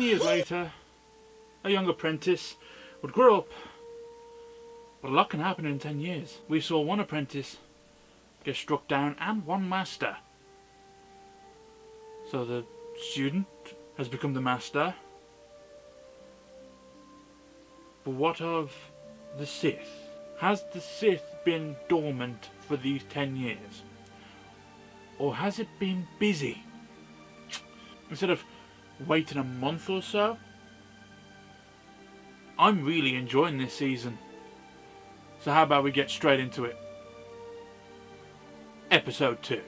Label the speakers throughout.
Speaker 1: years later, a young apprentice would grow up. But a lot can happen in 10 years. We saw one apprentice get struck down and one master. So the student has become the master. But what of the Sith? Has the Sith been dormant for these 10 years? Or has it been busy? Instead of waiting a month or so, I'm really enjoying this season. So how about we get straight into it? Episode 2.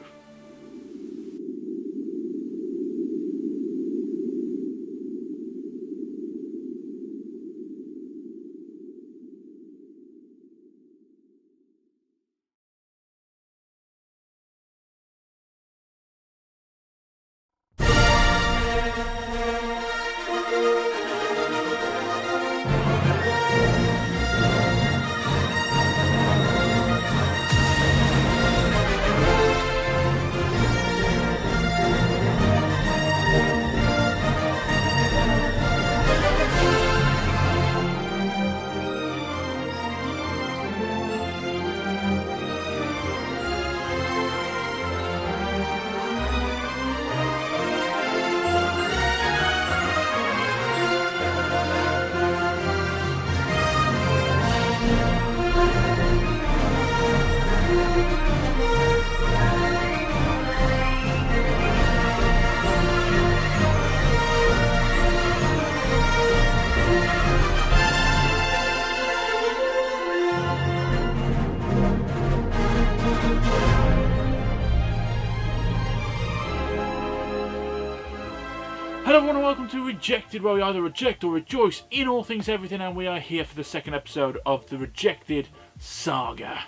Speaker 1: Hello everyone and welcome to Rejected, where we either reject or rejoice in all things everything, and we are here for the second episode of the Rejected Saga.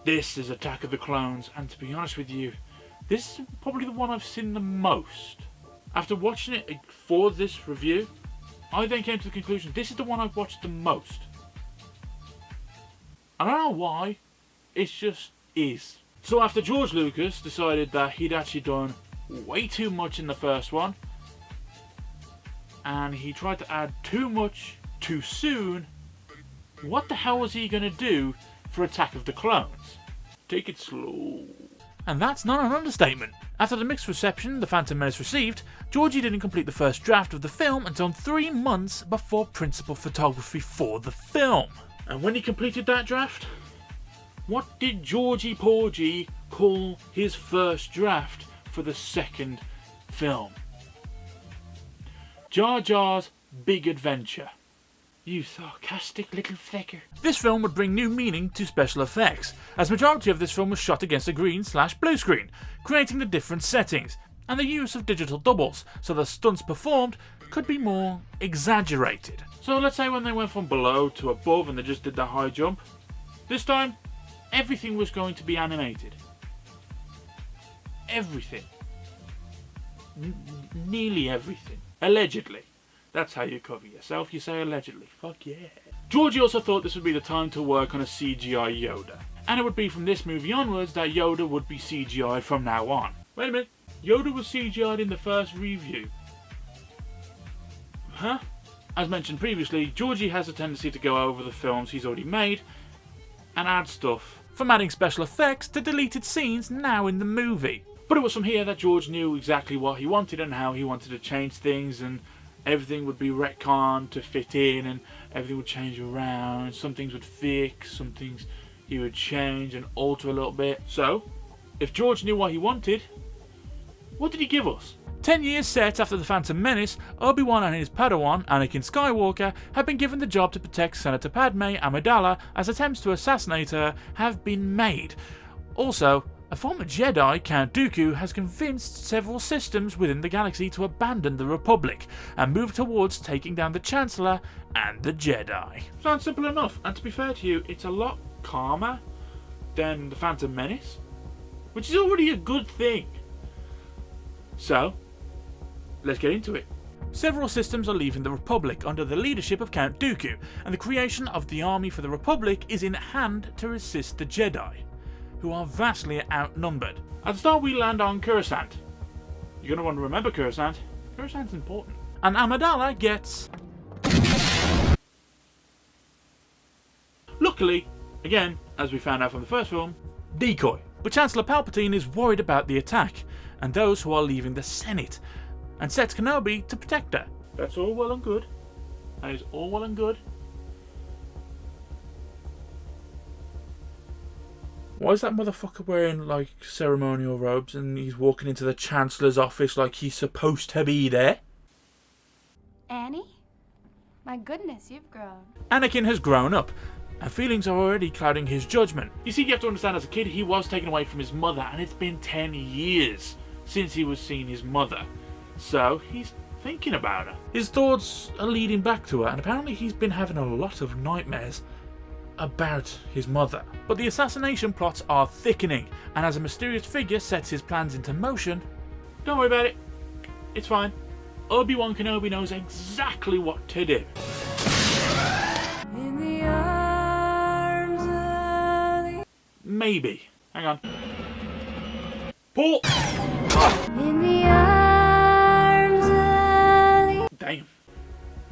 Speaker 1: This is Attack of the Clones, and to be honest with you, this is probably the one I've seen the most. After watching it for this review, I then came to the conclusion this is the one I've watched the most. I don't know why, it just is. So after George Lucas decided that he'd actually done way too much in the first one, and he tried to add too much too soon, what the hell was he going to do for Attack of the Clones? Take it slow. And that's not an understatement. After the mixed reception the Phantom Menace received, Georgie didn't complete the first draft of the film until 3 months before principal photography for the film. And when he completed that draft, what did Georgie Porgy call his first draft for the second film? Jar Jar's Big Adventure. You sarcastic little fecker. This film would bring new meaning to special effects, as majority of this film was shot against a green/blue screen, creating the different settings, and the use of digital doubles, so the stunts performed could be more exaggerated. So let's say when they went from below to above and they just did the high jump, this time everything was going to be animated. Everything. Nearly everything. Allegedly. That's how you cover yourself, you say allegedly. Fuck yeah. Georgie also thought this would be the time to work on a CGI Yoda. And it would be from this movie onwards that Yoda would be CGI'd from now on. Wait a minute, Yoda was CGI'd in the first review. Huh? As mentioned previously, Georgie has a tendency to go over the films he's already made and add stuff, from adding special effects to deleted scenes now in the movie. But it was from here that George knew exactly what he wanted and how he wanted to change things, and everything would be retconned to fit in, and everything would change around. Some things would fix, some things he would change and alter a little bit. So, if George knew what he wanted, what did he give us? 10 years set after the Phantom Menace, Obi Wan and his Padaone, Anakin Skywalker, have been given the job to protect Senator Padme Amidala as attempts to assassinate her have been made. Also, a former Jedi, Count Dooku, has convinced several systems within the galaxy to abandon the Republic and move towards taking down the Chancellor and the Jedi. Sounds simple enough, and to be fair to you, it's a lot calmer than the Phantom Menace, which is already a good thing. So, let's get into it. Several systems are leaving the Republic under the leadership of Count Dooku, and the creation of the army for the Republic is in hand to resist the Jedi, who are vastly outnumbered. At the start we land on Coruscant. You're going to want to remember Coruscant. Coruscant's important. and Amidala gets... Luckily, again, as we found out from the first film, decoy. But Chancellor Palpatine is worried about the attack and those who are leaving the Senate, and sets Kenobi to protect her. That's all well and good. That is all well and good. Why is that motherfucker wearing, like, ceremonial robes and he's walking into the Chancellor's office like he's supposed to be there?
Speaker 2: Annie? My goodness, you've grown.
Speaker 1: Anakin has grown up, and feelings are already clouding his judgment. You see, you have to understand, as a kid, he was taken away from his mother, and it's been 10 years since he was seeing his mother. So, he's thinking about her. His thoughts are leading back to her, and apparently he's been having a lot of nightmares about his mother. But the assassination plots are thickening, and as a mysterious figure sets his plans into motion... Don't worry about it. It's fine. Obi Wan Kenobi knows exactly what to do.
Speaker 2: In the arms of the...
Speaker 1: Maybe. Hang on. Pull!
Speaker 2: In the arms of the...
Speaker 1: Damn.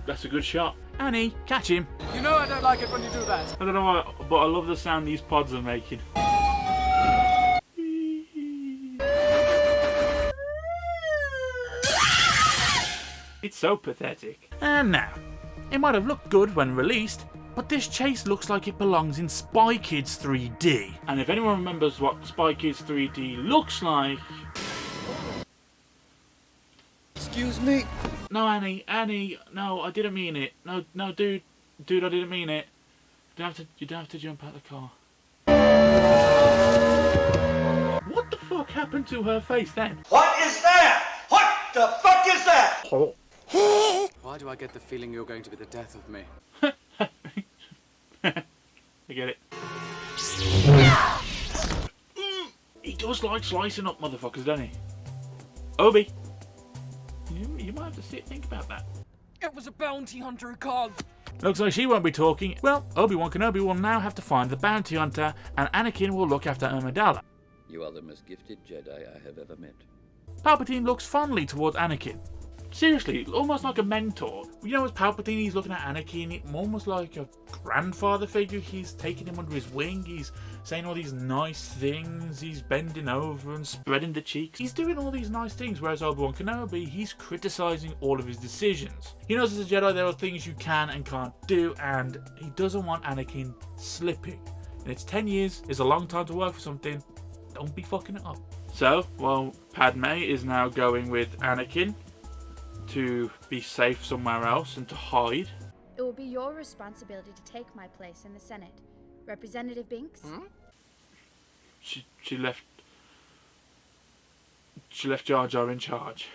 Speaker 1: That's a good shot. Annie, catch him.
Speaker 3: You know I don't like it when you do that.
Speaker 1: I don't know why, but I love the sound these pods are making. It's so pathetic. And now, it might have looked good when released, but this chase looks like it belongs in Spy Kids 3D. And if anyone remembers what Spy Kids 3D looks like...
Speaker 3: Excuse me?
Speaker 1: No, Annie, no, I didn't mean it. No, dude, I didn't mean it. You don't have to jump out the car. What the fuck happened to her face then?
Speaker 4: What is that? What the fuck is that?
Speaker 1: Oh.
Speaker 3: Why do I get the feeling you're going to be the death of me?
Speaker 1: I get it. He does like slicing up motherfuckers, doesn't he? Obi. You might have to think about that.
Speaker 3: It was a bounty hunter who called.
Speaker 1: Looks like she won't be talking. Well, Obi-Wan Kenobi will now have to find the bounty hunter, and Anakin will look after Amidala.
Speaker 5: You are the most gifted Jedi I have ever met.
Speaker 1: Palpatine looks fondly towards Anakin. Seriously, almost like a mentor. You know, as Palpatine, he's looking at Anakin, almost like a grandfather figure. He's taking him under his wing. He's saying all these nice things. He's bending over and spreading the cheeks. He's doing all these nice things, whereas Obi-Wan Kenobi, he's criticising all of his decisions. He knows as a Jedi there are things you can and can't do, and he doesn't want Anakin slipping. And it's 10 years, is a long time to work for something. Don't be fucking it up. So, well, Padme is now going with Anakin to be safe somewhere else and to hide.
Speaker 6: It will be your responsibility to take my place in the Senate. Representative Binks?
Speaker 1: She left Jar Jar in charge.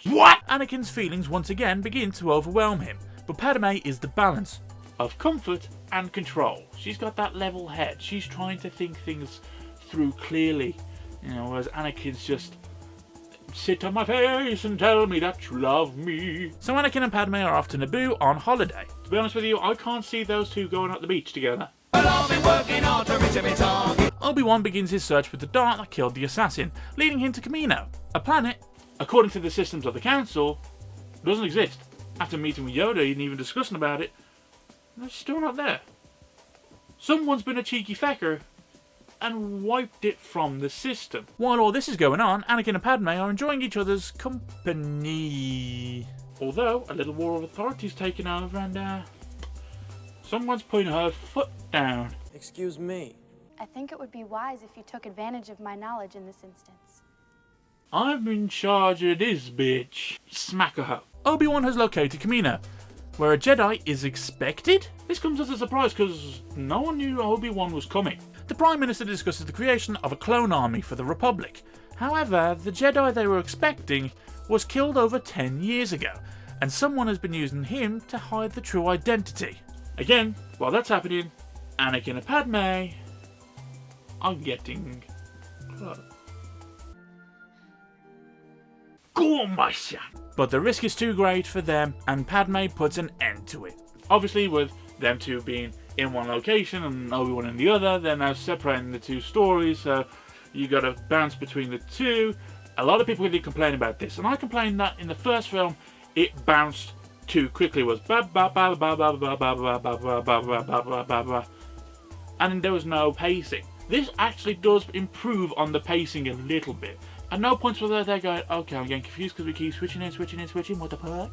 Speaker 1: What? Anakin's feelings once again begin to overwhelm him, but Padme is the balance of comfort and control. She's got that level head. She's trying to think things through clearly. You know, whereas Anakin's just sit on my face and tell me that you love me. So Anakin and Padme are off to Naboo on holiday. To be honest with you, I can't see those two going at the beach together. Obi-Wan begins his search for the dart that killed the assassin, leading him to Kamino, a planet, according to the systems of the Council, doesn't exist. After meeting with Yoda and even discussing about it, they're still not there. Someone's been a cheeky fecker and wiped it from the system. While all this is going on, Anakin and Padme are enjoying each other's company. Although, a little war of authority is taking over and, someone's putting her foot down.
Speaker 3: Excuse me?
Speaker 2: I think it would be wise if you took advantage of my knowledge in this instance.
Speaker 1: I'm in charge of this bitch. Smack her. Obi-Wan has located Kamino, where a Jedi is expected? This comes as a surprise because no one knew Obi-Wan was coming. The Prime Minister discusses the creation of a clone army for the Republic. However, the Jedi they were expecting was killed over 10 years ago, and someone has been using him to hide the true identity. Again, while that's happening, Anakin and Padme are getting close. Go on, my son! But the risk is too great for them, and Padme puts an end to it. Obviously, with them two being in one location and Obi-Wan in the other, they're now separating the two stories, so you gotta bounce between the two. A lot of people really complain about this, and I complained that in the first film it bounced too quickly. It was ba ba ba ba ba ba ba ba ba ba ba ba ba ba, and there was no pacing. This actually does improve on the pacing a little bit. At no point was there going, okay, I'm getting confused because we keep switching, what the fuck?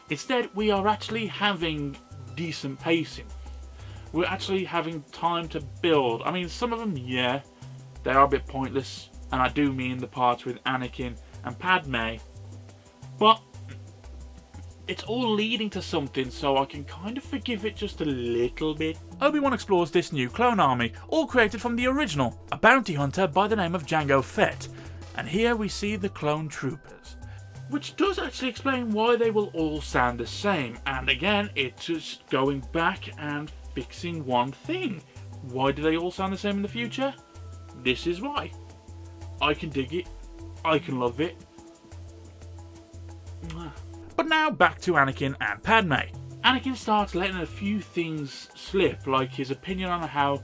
Speaker 1: Instead, we are actually having decent pacing. We're actually having time to build. I mean, some of them, yeah, they are a bit pointless, and I do mean the parts with Anakin and Padme, but it's all leading to something, so I can kind of forgive it just a little bit. Obi-Wan explores this new clone army, all created from the original, a bounty hunter by the name of Jango Fett, and here we see the clone troopers. Which does actually explain why they will all sound the same, and again, it's just going back and fixing one thing. Why do they all sound the same in the future? This is why. I can dig it, I can love it. But now back to Anakin and Padme. Anakin starts letting a few things slip, like his opinion on how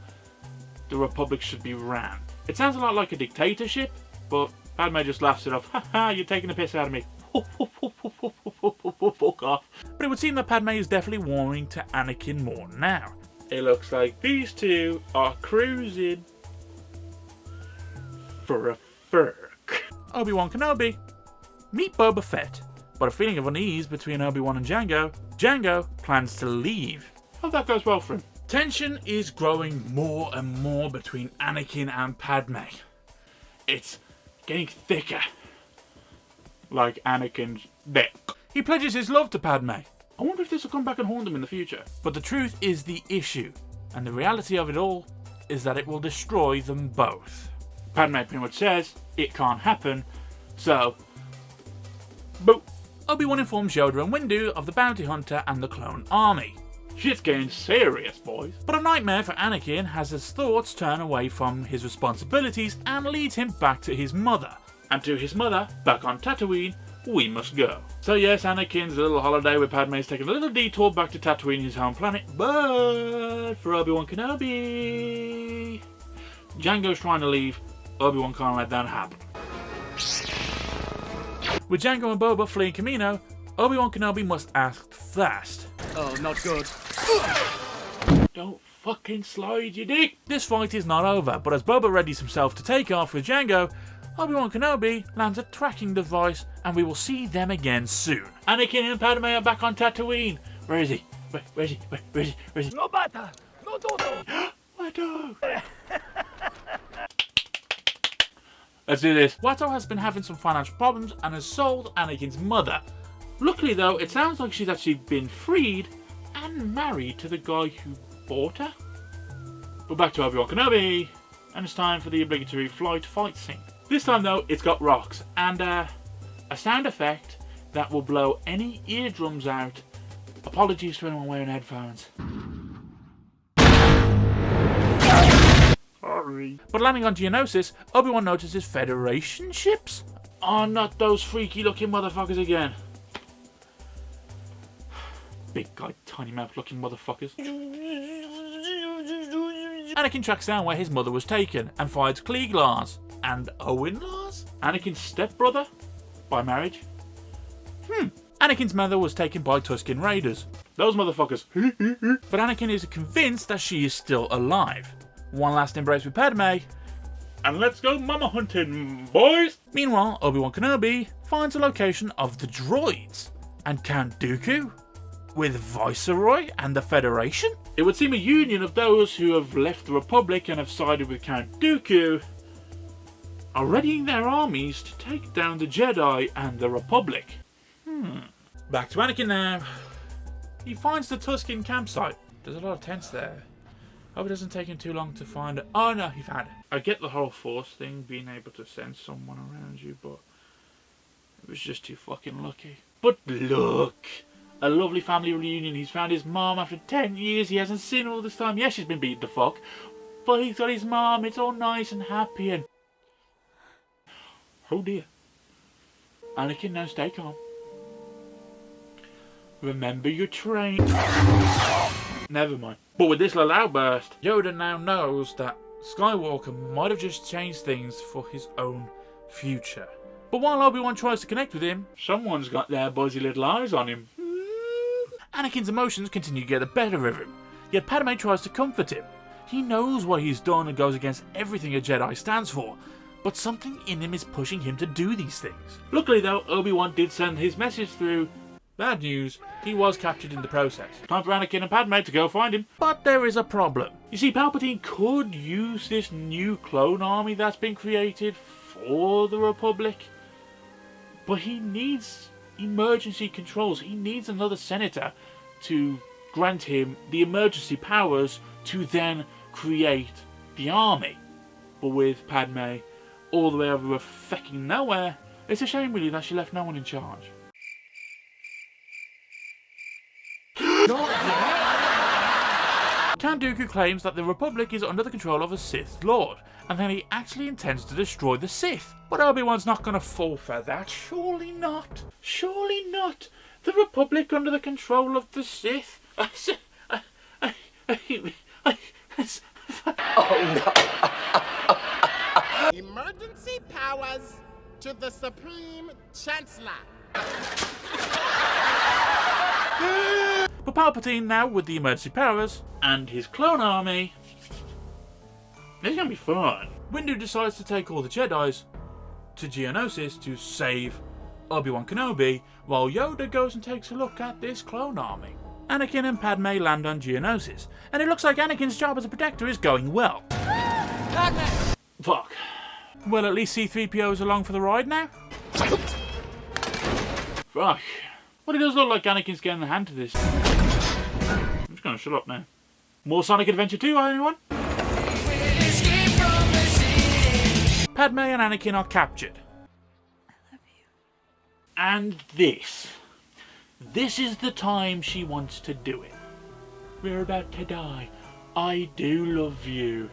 Speaker 1: the Republic should be ran. It sounds a lot like a dictatorship, but Padme just laughs it off. Haha, you're taking the piss out of me. Fuck off. But it would seem that Padme is definitely warming to Anakin more now. It looks like these two are cruising for a furk. Obi-Wan Kenobi, meet Boba Fett. But a feeling of unease between Obi-Wan and Jango, Jango plans to leave. Hope that goes well for him. Tension is growing more and more between Anakin and Padme. It's getting thicker. Like Anakin's neck. He pledges his love to Padme. I wonder if this will come back and haunt him in the future. But the truth is the issue, and the reality of it all is that it will destroy them both. Padme pretty much says it can't happen, so boop. Obi-Wan informs Yoda and Windu of the bounty hunter and the clone army. Shit's getting serious, boys. But a nightmare for Anakin as his thoughts turn away from his responsibilities and leads him back to his mother. And to his mother, back on Tatooine, we must go. So yes, Anakin's little holiday with Padme is taking a little detour back to Tatooine, his home planet, but for Obi-Wan Kenobi, Jango's trying to leave, Obi-Wan can't let that happen. With Jango and Boba fleeing Kamino, Obi-Wan Kenobi must act fast.
Speaker 3: Oh, not good.
Speaker 1: Don't fucking slide, you dick! This fight is not over, but as Boba readies himself to take off with Jango, Obi-Wan Kenobi lands a tracking device, and we will see them again soon. Anakin and Padme are back on Tatooine. Where is he? Where is he? Where is he?
Speaker 4: No matter. No dodo.
Speaker 1: My dog! Let's do this. Watto has been having some financial problems and has sold Anakin's mother. Luckily though, it sounds like she's actually been freed and married to the guy who bought her. But back to Obi-Wan Kenobi, and it's time for the obligatory flight fight scene. This time though, it's got rocks and a sound effect that will blow any eardrums out. Apologies to anyone wearing headphones. Sorry. But landing on Geonosis, Obi-Wan notices Federation ships. Oh, not those freaky looking motherfuckers again. Big guy, tiny mouth looking motherfuckers. Anakin tracks down where his mother was taken and finds Klieg Lars and Owen Lars? Anakin's stepbrother? By marriage? Anakin's mother was taken by Tusken Raiders. Those motherfuckers. But Anakin is convinced that she is still alive. One last embrace with Padme, and let's go mama hunting, boys! Meanwhile, Obi-Wan Kenobi finds a location of the droids, and Count Dooku with Viceroy and the Federation? It would seem a union of those who have left the Republic and have sided with Count Dooku are readying their armies to take down the Jedi and the Republic. Back to Anakin now. He finds the Tusken campsite. There's a lot of tents there. Hope it doesn't take him too long to find it. Oh no, he found it. I get the whole Force thing, being able to send someone around you, but it was just too fucking lucky. But look, a lovely family reunion. He's found his mom after 10 years. He hasn't seen her all this time. Yes, she's been beaten the fuck, but he's got his mom. It's all nice and happy and... Oh dear. Anakin, now stay calm. Remember your train. Never mind. But with this little outburst, Yoda now knows that Skywalker might have just changed things for his own future. But while Obi-Wan tries to connect with him, someone's got their buzzy little eyes on him. Anakin's emotions continue to get the better of him, yet Padme tries to comfort him. He knows what he's done and goes against everything a Jedi stands for, but something in him is pushing him to do these things. Luckily though, Obi-Wan did send his message through. Bad news, he was captured in the process. Time for Anakin and Padme to go find him. But there is a problem. You see, Palpatine could use this new clone army that's been created for the Republic, but he needs emergency controls. He needs another senator to grant him the emergency powers to then create the army. But with Padme all the way over fucking nowhere, it's a shame really that she left no one in charge. Count Dooku claims that the Republic is under the control of a Sith Lord, and that he actually intends to destroy the Sith. But Obi-Wan's not going to fall for that. Surely not. Surely not. The Republic under the control of the Sith.
Speaker 7: Emergency powers to the Supreme Chancellor.
Speaker 1: But Palpatine now, with the emergency powers and his clone army, it's going to be fun. Windu decides to take all the Jedis to Geonosis to save Obi-Wan Kenobi, while Yoda goes and takes a look at this clone army. Anakin and Padme land on Geonosis, and it looks like Anakin's job as a protector is going well. Fuck. Well, at least C-3PO's along for the ride now? Fuck. Well, it does look like Anakin's getting the hand to this. I'm just going to shut up now. More Sonic Adventure 2, anyone? Padme and Anakin are captured.
Speaker 2: I love you.
Speaker 1: And this is the time she wants to do it. We're about to die. I do love you.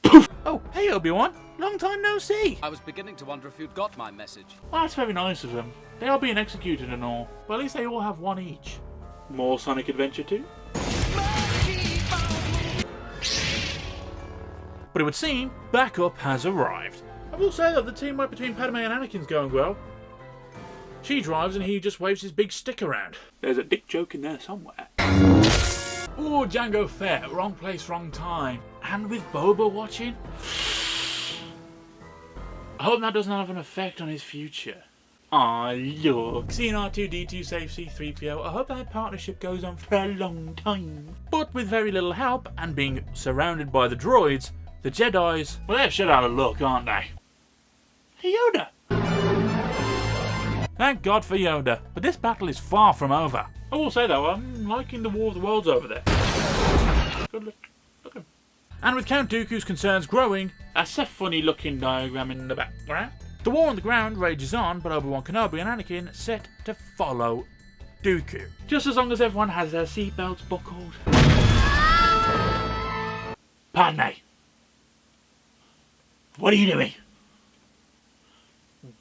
Speaker 1: Poof! Oh, hey Obi-Wan. Long time no see.
Speaker 3: I was beginning to wonder if you'd got my message.
Speaker 1: Well, that's very nice of them. They are being executed and all. But at least they all have one each. More Sonic Adventure 2? But it would seem backup has arrived. I will say that the teamwork between Padme and Anakin's going well. She drives and he just waves his big stick around. There's a dick joke in there somewhere. Oh, Jango Fett. Wrong place, wrong time. And with Boba watching? I hope that doesn't have an effect on his future. Aw, look. Seeing R2-D2 save C-3PO, I hope that partnership goes on for a long time. But with very little help, and being surrounded by the droids, the Jedis, well, they're shit out of luck, aren't they? Hey, Yoda! Thank God for Yoda, but this battle is far from over. I will say though, I'm liking the War of the Worlds over there. Good look. Look at him. And with Count Dooku's concerns growing, that's a funny looking diagram in the background. The war on the ground rages on, but Obi-Wan Kenobi and Anakin set to follow Dooku. Just as long as everyone has their seatbelts buckled. Padme! What are you doing?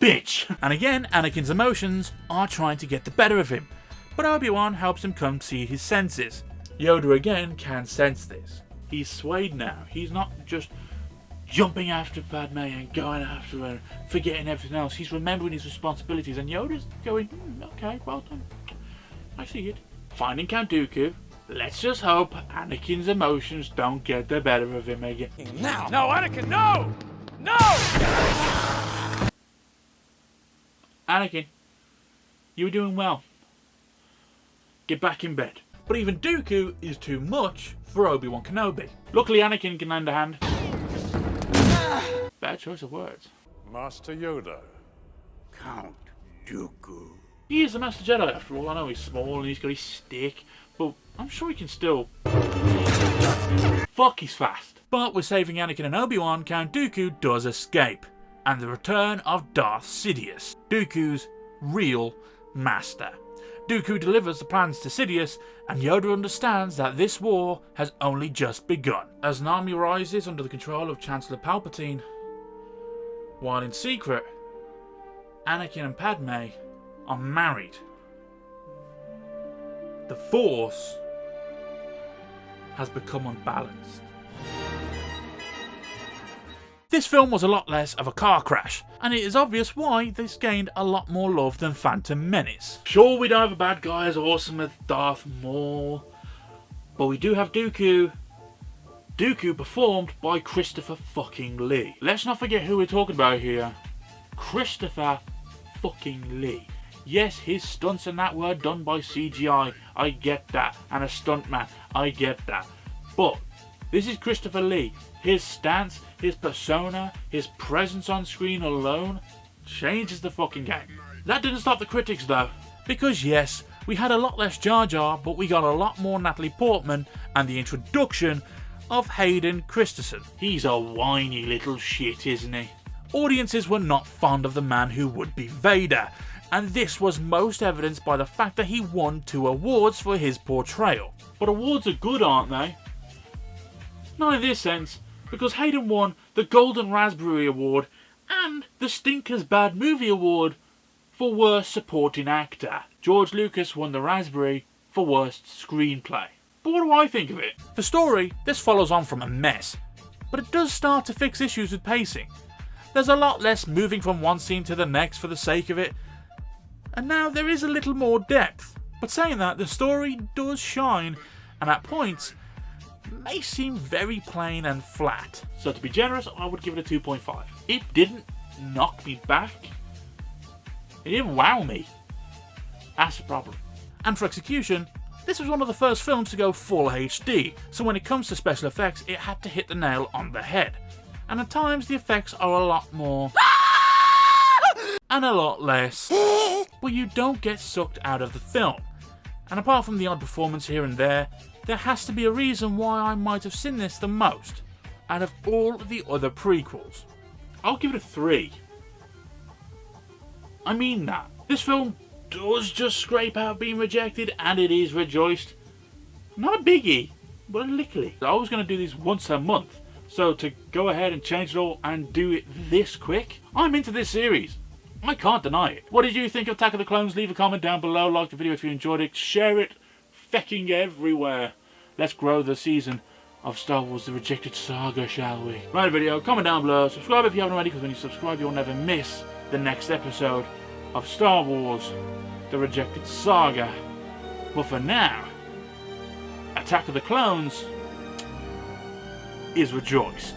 Speaker 1: Bitch! And again, Anakin's emotions are trying to get the better of him, but Obi-Wan helps him come to his senses. Yoda again can sense this. He's swayed now. He's not just jumping after Padme and going after her, forgetting everything else. He's remembering his responsibilities, and Yoda's going, okay, well done. I see it. Finding Count Dooku, let's just hope Anakin's emotions don't get the better of him again.
Speaker 4: Now! No, Anakin, no! No!
Speaker 1: Anakin, you were doing well. Get back in bed. But even Dooku is too much for Obi-Wan Kenobi. Luckily, Anakin can lend a hand. Bad choice of words.
Speaker 4: Master Yoda.
Speaker 8: Count Dooku.
Speaker 1: He is the Master Jedi after all. I know he's small and he's got his stick, but I'm sure he can still... Fuck, he's fast. But with saving Anakin and Obi-Wan, Count Dooku does escape. And the return of Darth Sidious, Dooku's real master. Dooku delivers the plans to Sidious, and Yoda understands that this war has only just begun. As an army rises under the control of Chancellor Palpatine, while in secret, Anakin and Padme are married. The Force has become unbalanced. This film was a lot less of a car crash, and it is obvious why this gained a lot more love than Phantom Menace. Sure, we don't have a bad guy as awesome as Darth Maul, but we do have Dooku. Dooku performed by Christopher fucking Lee. Let's not forget who we're talking about here. Christopher fucking Lee. Yes, his stunts and that were done by CGI, I get that, and a stuntman, I get that. But this is Christopher Lee. His stance, his persona, his presence on screen alone changes the fucking game. That didn't stop the critics though, because yes, we had a lot less Jar Jar, but we got a lot more Natalie Portman and the introduction of Hayden Christensen. He's a whiny little shit, isn't he? Audiences were not fond of the man who would be Vader, and this was most evidenced by the fact that he won 2 awards for his portrayal. But awards are good, aren't they? Not in this sense, because Hayden won the Golden Raspberry Award and the Stinker's Bad Movie Award for Worst Supporting Actor. George Lucas won the Raspberry for Worst Screenplay. But what do I think of it? For story, this follows on from a mess, but it does start to fix issues with pacing. There's a lot less moving from one scene to the next for the sake of it, and now there is a little more depth. But saying that, the story does shine, and at points may seem very plain and flat. So to be generous, I would give it a 2.5. It didn't knock me back. It didn't wow me. That's the problem. And for execution, this was one of the first films to go full HD, so when it comes to special effects, it had to hit the nail on the head. And at times the effects are a lot more and a lot less, but you don't get sucked out of the film. And apart from the odd performance here and there has to be a reason why I might have seen this the most out of all the other prequels. I'll give it a 3. I mean that. This film does just scrape out being rejected, and it is rejoiced. Not a biggie, but a lickly. I was going to do these once a month, so to go ahead and change it all and do it this quick, I'm into this series. I can't deny it. What did you think of Attack of the Clones? Leave a comment down below, like the video if you enjoyed it, share it fecking everywhere. Let's grow the season of Star Wars The Rejected Saga, shall we? Right, video, comment down below, subscribe if you haven't already, because when you subscribe you'll never miss the next episode of Star Wars The Rejected Saga. But for now, Attack of the Clones is rejoiced.